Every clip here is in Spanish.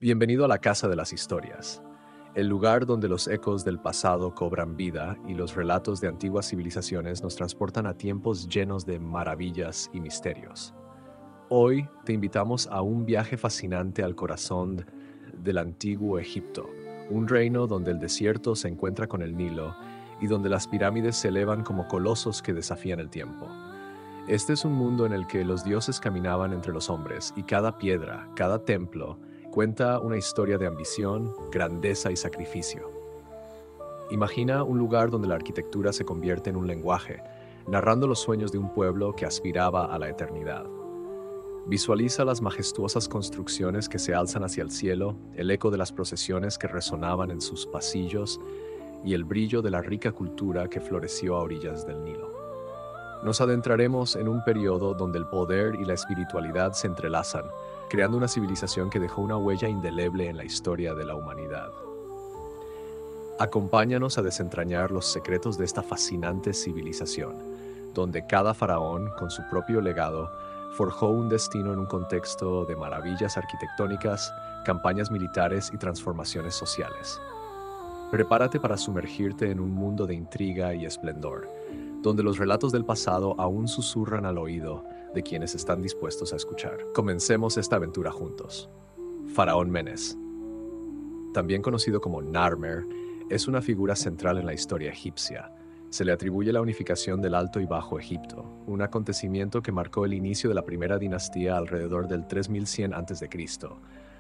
Bienvenido a la Casa de las Historias, el lugar donde los ecos del pasado cobran vida y los relatos de antiguas civilizaciones nos transportan a tiempos llenos de maravillas y misterios. Hoy te invitamos a un viaje fascinante al corazón del antiguo Egipto, un reino donde el desierto se encuentra con el Nilo y donde las pirámides se elevan como colosos que desafían el tiempo. Este es un mundo en el que los dioses caminaban entre los hombres y cada piedra, cada templo, cuenta una historia de ambición, grandeza y sacrificio. Imagina un lugar donde la arquitectura se convierte en un lenguaje, narrando los sueños de un pueblo que aspiraba a la eternidad. Visualiza las majestuosas construcciones que se alzan hacia el cielo, el eco de las procesiones que resonaban en sus pasillos y el brillo de la rica cultura que floreció a orillas del Nilo. Nos adentraremos en un periodo donde el poder y la espiritualidad se entrelazan, creando una civilización que dejó una huella indeleble en la historia de la humanidad. Acompáñanos a desentrañar los secretos de esta fascinante civilización, donde cada faraón, con su propio legado, forjó un destino en un contexto de maravillas arquitectónicas, campañas militares y transformaciones sociales. Prepárate para sumergirte en un mundo de intriga y esplendor, donde los relatos del pasado aún susurran al oído de quienes están dispuestos a escuchar. Comencemos esta aventura juntos. Faraón Menes, también conocido como Narmer, es una figura central en la historia egipcia. Se le atribuye la unificación del Alto y Bajo Egipto, un acontecimiento que marcó el inicio de la primera dinastía alrededor del 3100 a.C.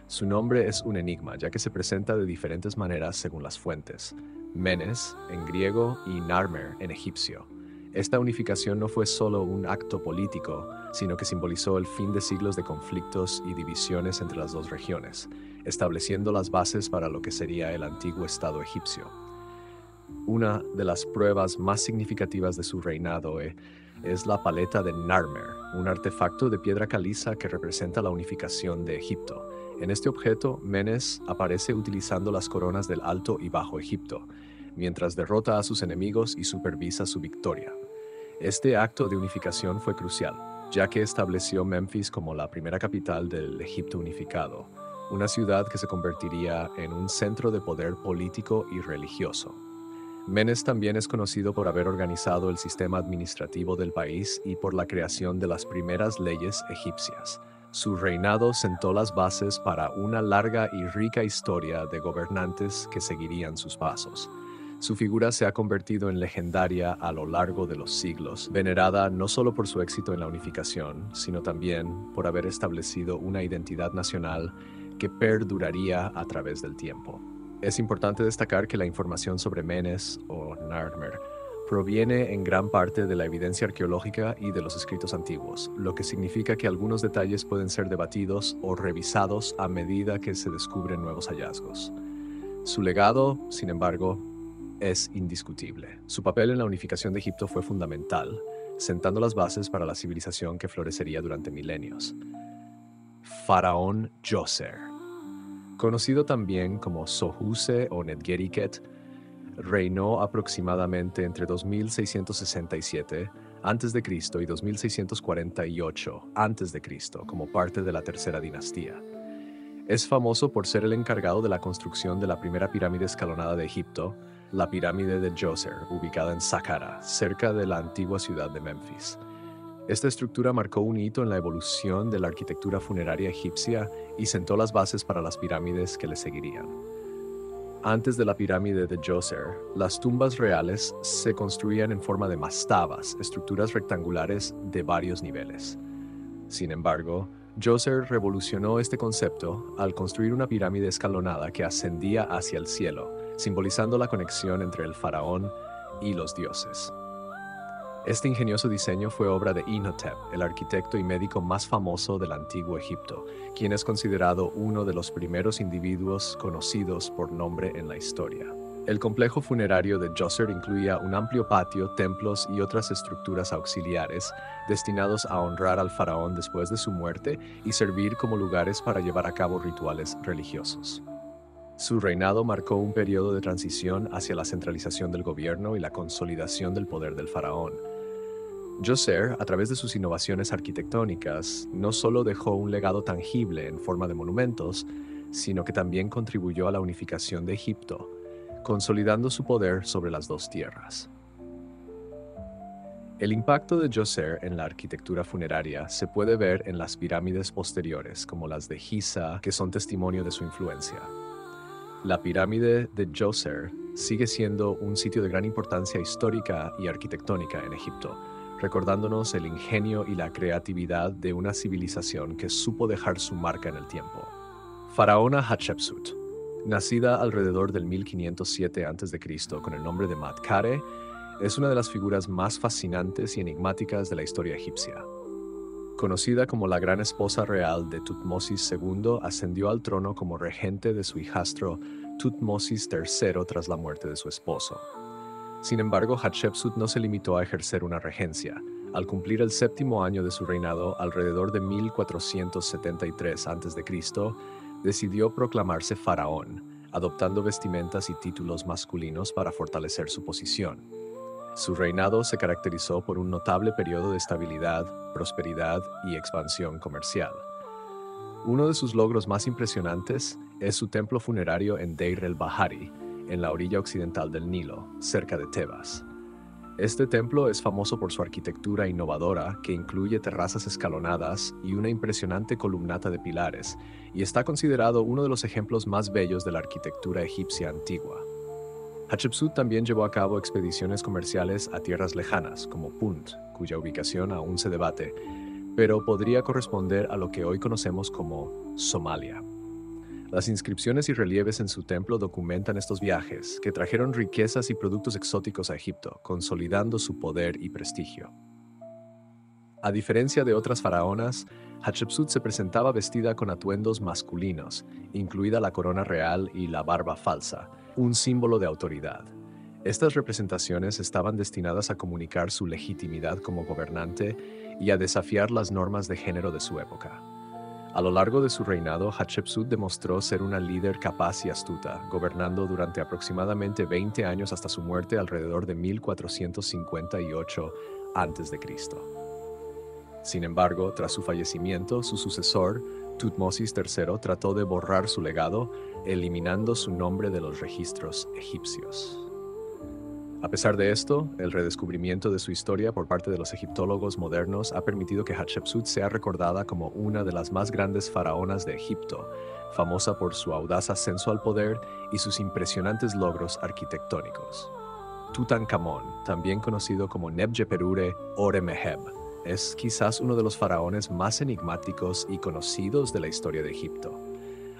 Su nombre es un enigma, ya que se presenta de diferentes maneras según las fuentes: Menes en griego y Narmer en egipcio. Esta unificación no fue solo un acto político, sino que simbolizó el fin de siglos de conflictos y divisiones entre las dos regiones, estableciendo las bases para lo que sería el antiguo Estado egipcio. Una de las pruebas más significativas de su reinado es la paleta de Narmer, un artefacto de piedra caliza que representa la unificación de Egipto. En este objeto, Menes aparece utilizando las coronas del Alto y Bajo Egipto, mientras derrota a sus enemigos y supervisa su victoria. Este acto de unificación fue crucial, ya que estableció Memphis como la primera capital del Egipto unificado, una ciudad que se convertiría en un centro de poder político y religioso. Menes también es conocido por haber organizado el sistema administrativo del país y por la creación de las primeras leyes egipcias. Su reinado sentó las bases para una larga y rica historia de gobernantes que seguirían sus pasos. Su figura se ha convertido en legendaria a lo largo de los siglos, venerada no solo por su éxito en la unificación, sino también por haber establecido una identidad nacional que perduraría a través del tiempo. Es importante destacar que la información sobre Menes o Narmer proviene en gran parte de la evidencia arqueológica y de los escritos antiguos, lo que significa que algunos detalles pueden ser debatidos o revisados a medida que se descubren nuevos hallazgos. Su legado, sin embargo, es indiscutible. Su papel en la unificación de Egipto fue fundamental, sentando las bases para la civilización que florecería durante milenios. Faraón Djoser, conocido también como Sohuse o Nedgeriket, reinó aproximadamente entre 2667 a.C. y 2648 a.C. como parte de la tercera dinastía. Es famoso por ser el encargado de la construcción de la primera pirámide escalonada de Egipto, la pirámide de Djoser, ubicada en Saqqara, cerca de la antigua ciudad de Memphis. Esta estructura marcó un hito en la evolución de la arquitectura funeraria egipcia y sentó las bases para las pirámides que le seguirían. Antes de la pirámide de Djoser, las tumbas reales se construían en forma de mastabas, estructuras rectangulares de varios niveles. Sin embargo, Djoser revolucionó este concepto al construir una pirámide escalonada que ascendía hacia el cielo, simbolizando la conexión entre el faraón y los dioses. Este ingenioso diseño fue obra de Imhotep, el arquitecto y médico más famoso del antiguo Egipto, quien es considerado uno de los primeros individuos conocidos por nombre en la historia. El complejo funerario de Djoser incluía un amplio patio, templos y otras estructuras auxiliares destinados a honrar al faraón después de su muerte y servir como lugares para llevar a cabo rituales religiosos. Su reinado marcó un periodo de transición hacia la centralización del gobierno y la consolidación del poder del faraón. Djoser, a través de sus innovaciones arquitectónicas, no solo dejó un legado tangible en forma de monumentos, sino que también contribuyó a la unificación de Egipto, consolidando su poder sobre las dos tierras. El impacto de Djoser en la arquitectura funeraria se puede ver en las pirámides posteriores, como las de Giza, que son testimonio de su influencia. La pirámide de Djoser sigue siendo un sitio de gran importancia histórica y arquitectónica en Egipto, recordándonos el ingenio y la creatividad de una civilización que supo dejar su marca en el tiempo. Faraona Hatshepsut, nacida alrededor del 1507 a.C. con el nombre de Matkare, es una de las figuras más fascinantes y enigmáticas de la historia egipcia. Conocida como la gran esposa real de Tutmosis II, ascendió al trono como regente de su hijastro Tutmosis III tras la muerte de su esposo. Sin embargo, Hatshepsut no se limitó a ejercer una regencia. Al cumplir el 7º año de su reinado, alrededor de 1473 a.C., decidió proclamarse faraón, adoptando vestimentas y títulos masculinos para fortalecer su posición. Su reinado se caracterizó por un notable periodo de estabilidad, prosperidad y expansión comercial. Uno de sus logros más impresionantes es su templo funerario en Deir el-Bahari, en la orilla occidental del Nilo, cerca de Tebas. Este templo es famoso por su arquitectura innovadora, que incluye terrazas escalonadas y una impresionante columnata de pilares, y está considerado uno de los ejemplos más bellos de la arquitectura egipcia antigua. Hatshepsut también llevó a cabo expediciones comerciales a tierras lejanas, como Punt, cuya ubicación aún se debate, pero podría corresponder a lo que hoy conocemos como Somalia. Las inscripciones y relieves en su templo documentan estos viajes, que trajeron riquezas y productos exóticos a Egipto, consolidando su poder y prestigio. A diferencia de otras faraonas, Hatshepsut se presentaba vestida con atuendos masculinos, incluida la corona real y la barba falsa, un símbolo de autoridad. Estas representaciones estaban destinadas a comunicar su legitimidad como gobernante y a desafiar las normas de género de su época. A lo largo de su reinado, Hatshepsut demostró ser una líder capaz y astuta, gobernando durante aproximadamente 20 años hasta su muerte alrededor de 1458 a.C. Sin embargo, tras su fallecimiento, su sucesor, Tutmosis III, trató de borrar su legado, eliminando su nombre de los registros egipcios. A pesar de esto, el redescubrimiento de su historia por parte de los egiptólogos modernos ha permitido que Hatshepsut sea recordada como una de las más grandes faraonas de Egipto, famosa por su audaz ascenso al poder y sus impresionantes logros arquitectónicos. Tutankamón, también conocido como Nebjeperure Ore-Meheb, es quizás uno de los faraones más enigmáticos y conocidos de la historia de Egipto.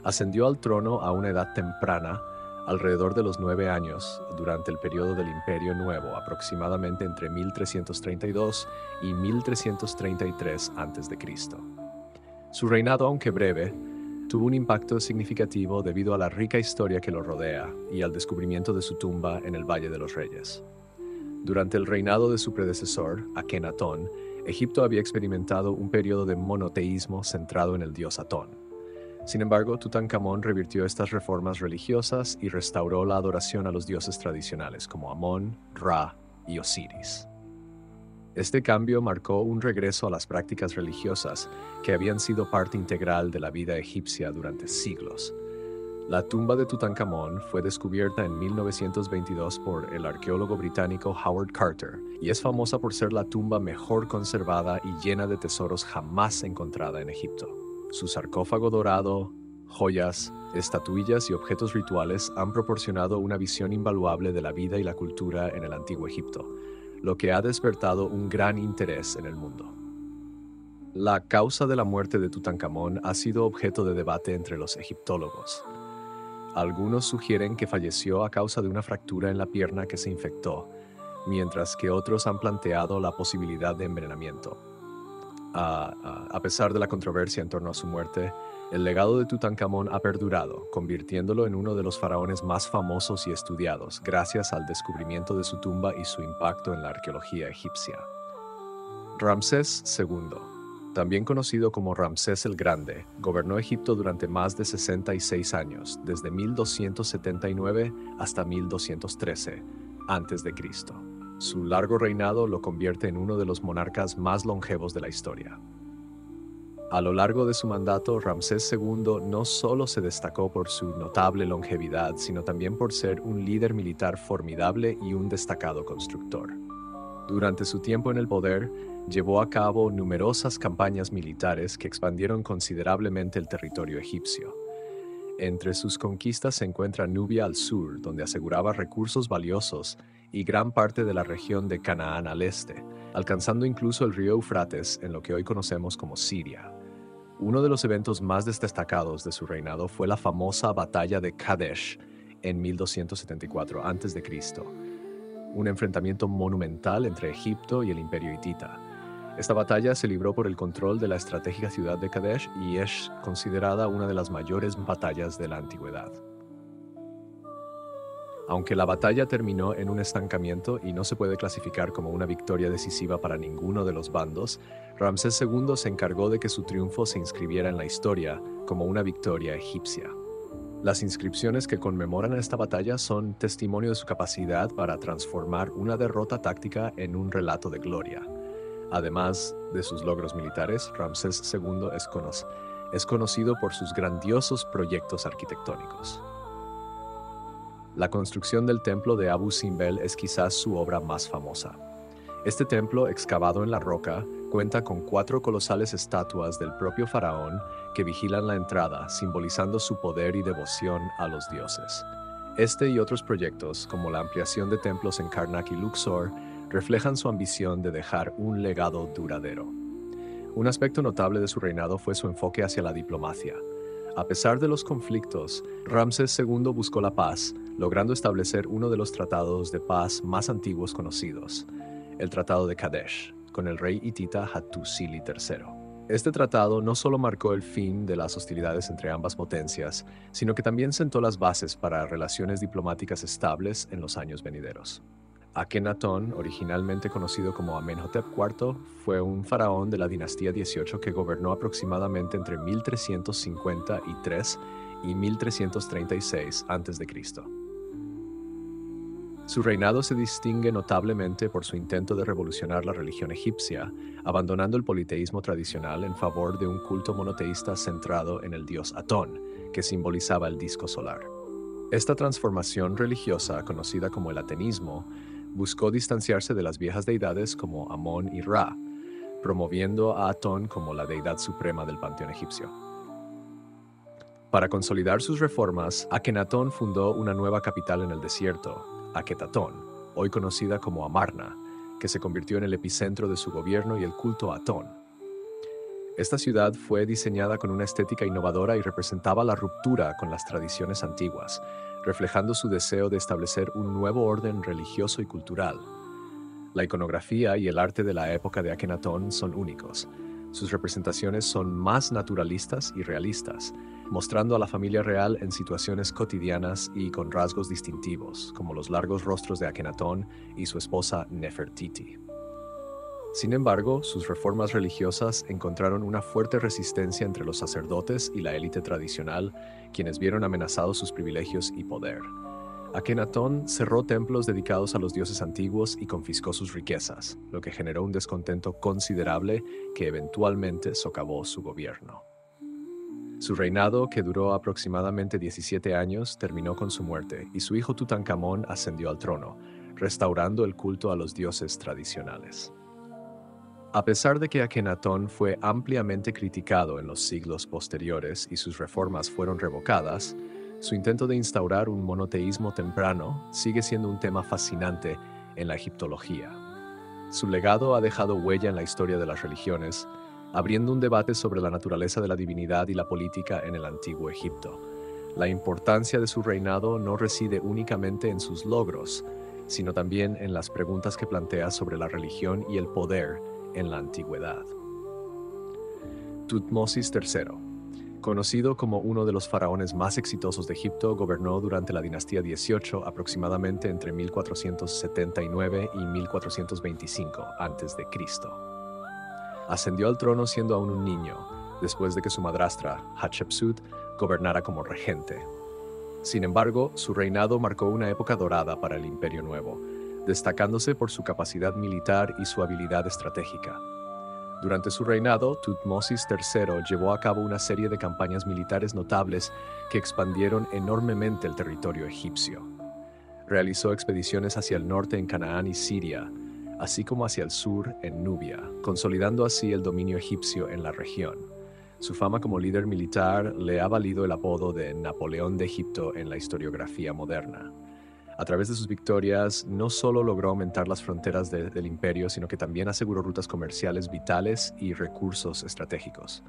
Ascendió al trono a una edad temprana, alrededor de los 9 años, durante el periodo del Imperio Nuevo, aproximadamente entre 1332 y 1333 a.C. Su reinado, aunque breve, tuvo un impacto significativo debido a la rica historia que lo rodea y al descubrimiento de su tumba en el Valle de los Reyes. Durante el reinado de su predecesor, Akenatón, Egipto había experimentado un periodo de monoteísmo centrado en el dios Atón. Sin embargo, Tutankamón revirtió estas reformas religiosas y restauró la adoración a los dioses tradicionales como Amón, Ra y Osiris. Este cambio marcó un regreso a las prácticas religiosas que habían sido parte integral de la vida egipcia durante siglos. La tumba de Tutankamón fue descubierta en 1922 por el arqueólogo británico Howard Carter y es famosa por ser la tumba mejor conservada y llena de tesoros jamás encontrada en Egipto. Su sarcófago dorado, joyas, estatuillas y objetos rituales han proporcionado una visión invaluable de la vida y la cultura en el antiguo Egipto, lo que ha despertado un gran interés en el mundo. La causa de la muerte de Tutankamón ha sido objeto de debate entre los egiptólogos. Algunos sugieren que falleció a causa de una fractura en la pierna que se infectó, mientras que otros han planteado la posibilidad de envenenamiento. A pesar de la controversia en torno a su muerte, el legado de Tutankamón ha perdurado, convirtiéndolo en uno de los faraones más famosos y estudiados, gracias al descubrimiento de su tumba y su impacto en la arqueología egipcia. Ramsés II, también conocido como Ramsés el Grande, gobernó Egipto durante más de 66 años, desde 1279 hasta 1213 a.C. Su largo reinado lo convierte en uno de los monarcas más longevos de la historia. A lo largo de su mandato, Ramsés II no solo se destacó por su notable longevidad, sino también por ser un líder militar formidable y un destacado constructor. Durante su tiempo en el poder, llevó a cabo numerosas campañas militares que expandieron considerablemente el territorio egipcio. Entre sus conquistas se encuentra Nubia al sur, donde aseguraba recursos valiosos, y gran parte de la región de Canaán al este, alcanzando incluso el río Eufrates en lo que hoy conocemos como Siria. Uno de los eventos más destacados de su reinado fue la famosa batalla de Kadesh en 1274 a.C., un enfrentamiento monumental entre Egipto y el Imperio hitita. Esta batalla se libró por el control de la estratégica ciudad de Kadesh y es considerada una de las mayores batallas de la antigüedad. Aunque la batalla terminó en un estancamiento y no se puede clasificar como una victoria decisiva para ninguno de los bandos, Ramsés II se encargó de que su triunfo se inscribiera en la historia como una victoria egipcia. Las inscripciones que conmemoran esta batalla son testimonio de su capacidad para transformar una derrota táctica en un relato de gloria. Además de sus logros militares, Ramsés II es conocido por sus grandiosos proyectos arquitectónicos. La construcción del templo de Abu Simbel es quizás su obra más famosa. Este templo, excavado en la roca, cuenta con 4 colosales estatuas del propio faraón que vigilan la entrada, simbolizando su poder y devoción a los dioses. Este y otros proyectos, como la ampliación de templos en Karnak y Luxor, reflejan su ambición de dejar un legado duradero. Un aspecto notable de su reinado fue su enfoque hacia la diplomacia. A pesar de los conflictos, Ramsés II buscó la paz, logrando establecer uno de los tratados de paz más antiguos conocidos, el Tratado de Kadesh, con el rey hitita Hattusili III. Este tratado no solo marcó el fin de las hostilidades entre ambas potencias, sino que también sentó las bases para relaciones diplomáticas estables en los años venideros. Akenatón, originalmente conocido como Amenhotep IV, fue un faraón de la dinastía 18 que gobernó aproximadamente entre 1353 y 1336 a.C. Su reinado se distingue notablemente por su intento de revolucionar la religión egipcia, abandonando el politeísmo tradicional en favor de un culto monoteísta centrado en el dios Atón, que simbolizaba el disco solar. Esta transformación religiosa, conocida como el ateísmo, buscó distanciarse de las viejas deidades como Amón y Ra, promoviendo a Atón como la deidad suprema del panteón egipcio. Para consolidar sus reformas, Akenatón fundó una nueva capital en el desierto, Aketatón, hoy conocida como Amarna, que se convirtió en el epicentro de su gobierno y el culto a Atón. Esta ciudad fue diseñada con una estética innovadora y representaba la ruptura con las tradiciones antiguas, reflejando su deseo de establecer un nuevo orden religioso y cultural. La iconografía y el arte de la época de Akenatón son únicos. Sus representaciones son más naturalistas y realistas, mostrando a la familia real en situaciones cotidianas y con rasgos distintivos, como los largos rostros de Akenatón y su esposa Nefertiti. Sin embargo, sus reformas religiosas encontraron una fuerte resistencia entre los sacerdotes y la élite tradicional, quienes vieron amenazados sus privilegios y poder. Akenatón cerró templos dedicados a los dioses antiguos y confiscó sus riquezas, lo que generó un descontento considerable que eventualmente socavó su gobierno. Su reinado, que duró aproximadamente 17 años, terminó con su muerte y su hijo Tutankamón ascendió al trono, restaurando el culto a los dioses tradicionales. A pesar de que Akenatón fue ampliamente criticado en los siglos posteriores y sus reformas fueron revocadas, su intento de instaurar un monoteísmo temprano sigue siendo un tema fascinante en la egiptología. Su legado ha dejado huella en la historia de las religiones, abriendo un debate sobre la naturaleza de la divinidad y la política en el antiguo Egipto. La importancia de su reinado no reside únicamente en sus logros, sino también en las preguntas que plantea sobre la religión y el poder en la antigüedad. Tutmosis III, conocido como uno de los faraones más exitosos de Egipto, gobernó durante la dinastía 18 aproximadamente entre 1479 y 1425 a.C. Ascendió al trono siendo aún un niño, después de que su madrastra, Hatshepsut, gobernara como regente. Sin embargo, su reinado marcó una época dorada para el Imperio Nuevo, destacándose por su capacidad militar y su habilidad estratégica. Durante su reinado, Tutmosis III llevó a cabo una serie de campañas militares notables que expandieron enormemente el territorio egipcio. Realizó expediciones hacia el norte en Canaán y Siria, así como hacia el sur en Nubia, consolidando así el dominio egipcio en la región. Su fama como líder militar le ha valido el apodo de Napoleón de Egipto en la historiografía moderna. A través de sus victorias, no solo logró aumentar las fronteras del imperio, sino que también aseguró rutas comerciales vitales y recursos estratégicos.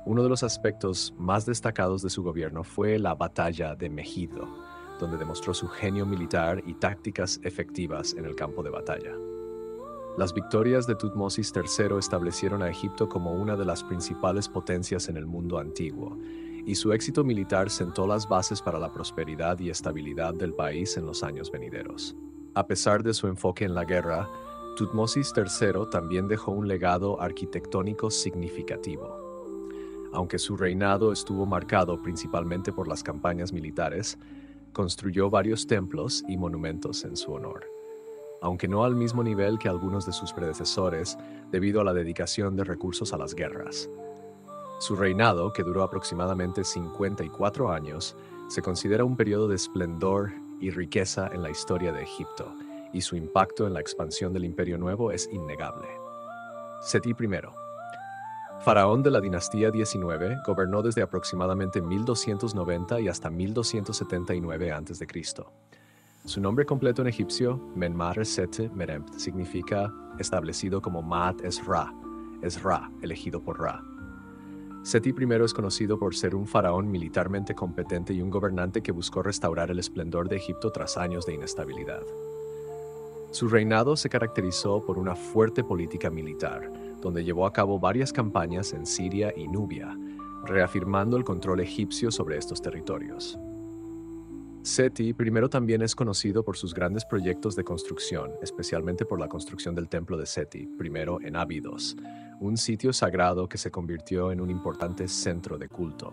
Uno de los aspectos más destacados de su gobierno fue la batalla de Megido, donde demostró su genio militar y tácticas efectivas en el campo de batalla. Las victorias de Tutmosis III establecieron a Egipto como una de las principales potencias en el mundo antiguo, y su éxito militar sentó las bases para la prosperidad y estabilidad del país en los años venideros. A pesar de su enfoque en la guerra, Tutmosis III también dejó un legado arquitectónico significativo. Aunque su reinado estuvo marcado principalmente por las campañas militares, construyó varios templos y monumentos en su honor. Aunque no al mismo nivel que algunos de sus predecesores, debido a la dedicación de recursos a las guerras. Su reinado, que duró aproximadamente 54 años, se considera un periodo de esplendor y riqueza en la historia de Egipto, y su impacto en la expansión del Imperio Nuevo es innegable. Seti I, faraón de la dinastía 19, gobernó desde aproximadamente 1290 y hasta 1279 a.C. Su nombre completo en egipcio, Menmar Sete Merempt, significa establecido como Maat es Ra, elegido por Ra. Seti I es conocido por ser un faraón militarmente competente y un gobernante que buscó restaurar el esplendor de Egipto tras años de inestabilidad. Su reinado se caracterizó por una fuerte política militar, donde llevó a cabo varias campañas en Siria y Nubia, reafirmando el control egipcio sobre estos territorios. Seti I también es conocido por sus grandes proyectos de construcción, especialmente por la construcción del templo de Seti I en Abidos, un sitio sagrado que se convirtió en un importante centro de culto.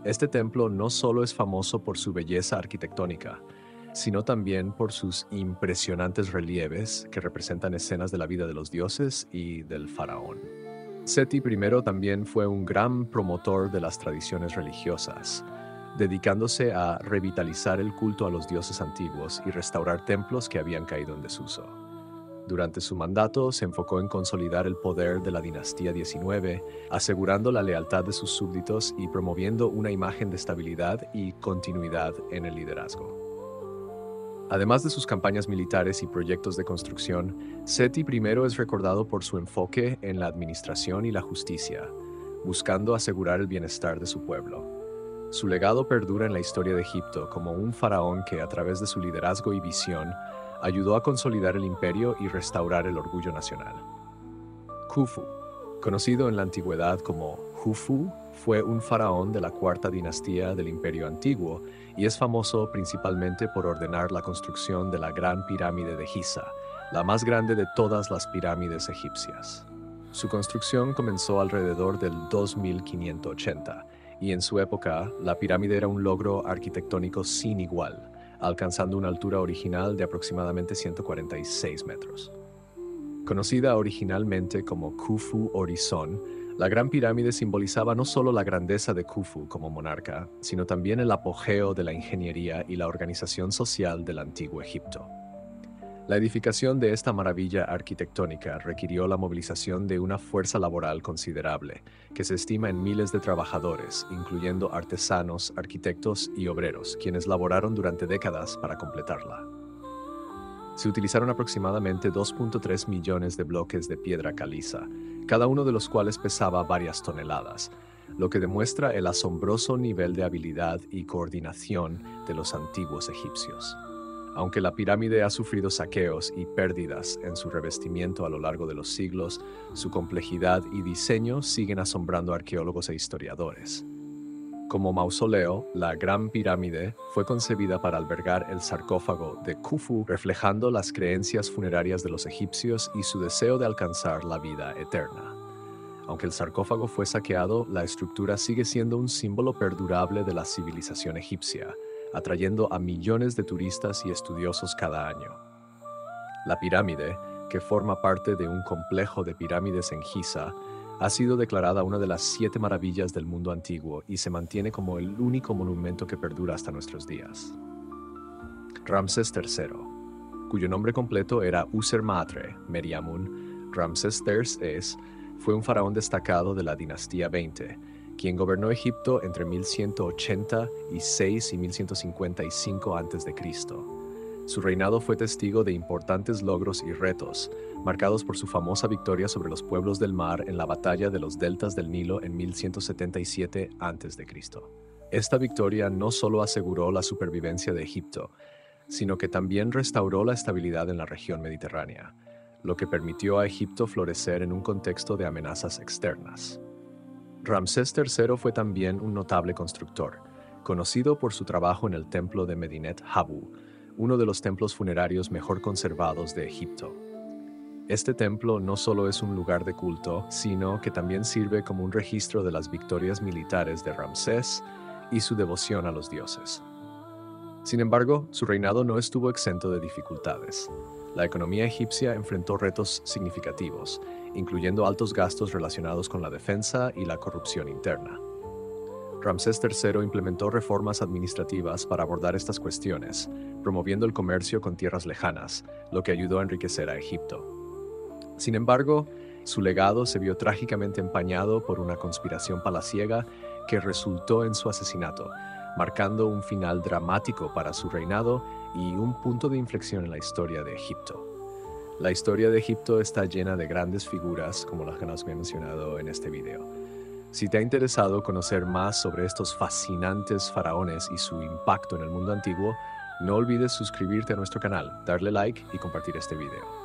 Este templo no solo es famoso por su belleza arquitectónica, sino también por sus impresionantes relieves que representan escenas de la vida de los dioses y del faraón. Seti I también fue un gran promotor de las tradiciones religiosas, dedicándose a revitalizar el culto a los dioses antiguos y restaurar templos que habían caído en desuso. Durante su mandato se enfocó en consolidar el poder de la dinastía 19, asegurando la lealtad de sus súbditos y promoviendo una imagen de estabilidad y continuidad en el liderazgo. Además de sus campañas militares y proyectos de construcción, Seti I es recordado por su enfoque en la administración y la justicia, buscando asegurar el bienestar de su pueblo. Su legado perdura en la historia de Egipto como un faraón que, a través de su liderazgo y visión, ayudó a consolidar el imperio y restaurar el orgullo nacional. Khufu, conocido en la antigüedad como Jufu, fue un faraón de la cuarta dinastía del Imperio Antiguo y es famoso principalmente por ordenar la construcción de la Gran Pirámide de Giza, la más grande de todas las pirámides egipcias. Su construcción comenzó alrededor del 2580 y en su época la pirámide era un logro arquitectónico sin igual, alcanzando una altura original de aproximadamente 146 metros. Conocida originalmente como Khufu Orizon, la Gran Pirámide simbolizaba no solo la grandeza de Khufu como monarca, sino también el apogeo de la ingeniería y la organización social del antiguo Egipto. La edificación de esta maravilla arquitectónica requirió la movilización de una fuerza laboral considerable, que se estima en miles de trabajadores, incluyendo artesanos, arquitectos y obreros, quienes laboraron durante décadas para completarla. Se utilizaron aproximadamente 2.3 millones de bloques de piedra caliza, cada uno de los cuales pesaba varias toneladas, lo que demuestra el asombroso nivel de habilidad y coordinación de los antiguos egipcios. Aunque la pirámide ha sufrido saqueos y pérdidas en su revestimiento a lo largo de los siglos, su complejidad y diseño siguen asombrando a arqueólogos e historiadores. Como mausoleo, la Gran Pirámide fue concebida para albergar el sarcófago de Khufu, reflejando las creencias funerarias de los egipcios y su deseo de alcanzar la vida eterna. Aunque el sarcófago fue saqueado, la estructura sigue siendo un símbolo perdurable de la civilización egipcia, atrayendo a millones de turistas y estudiosos cada año. La pirámide, que forma parte de un complejo de pirámides en Giza, ha sido declarada una de las 7 maravillas del mundo antiguo y se mantiene como el único monumento que perdura hasta nuestros días. Ramsés III, cuyo nombre completo era Usermatre Meriamun Ramsés III, fue un faraón destacado de la dinastía 20, quien gobernó Egipto entre 1186 y 1155 a.C. Su reinado fue testigo de importantes logros y retos, marcados por su famosa victoria sobre los pueblos del mar en la batalla de los deltas del Nilo en 1177 a.C. Esta victoria no solo aseguró la supervivencia de Egipto, sino que también restauró la estabilidad en la región mediterránea, lo que permitió a Egipto florecer en un contexto de amenazas externas. Ramsés III fue también un notable constructor, conocido por su trabajo en el templo de Medinet Habu, uno de los templos funerarios mejor conservados de Egipto. Este templo no solo es un lugar de culto, sino que también sirve como un registro de las victorias militares de Ramsés y su devoción a los dioses. Sin embargo, su reinado no estuvo exento de dificultades. La economía egipcia enfrentó retos significativos, incluyendo altos gastos relacionados con la defensa y la corrupción interna. Ramsés III implementó reformas administrativas para abordar estas cuestiones, promoviendo el comercio con tierras lejanas, lo que ayudó a enriquecer a Egipto. Sin embargo, su legado se vio trágicamente empañado por una conspiración palaciega que resultó en su asesinato, marcando un final dramático para su reinado y un punto de inflexión en la historia de Egipto. La historia de Egipto está llena de grandes figuras, como las que nos he mencionado en este video. Si te ha interesado conocer más sobre estos fascinantes faraones y su impacto en el mundo antiguo, no olvides suscribirte a nuestro canal, darle like y compartir este video.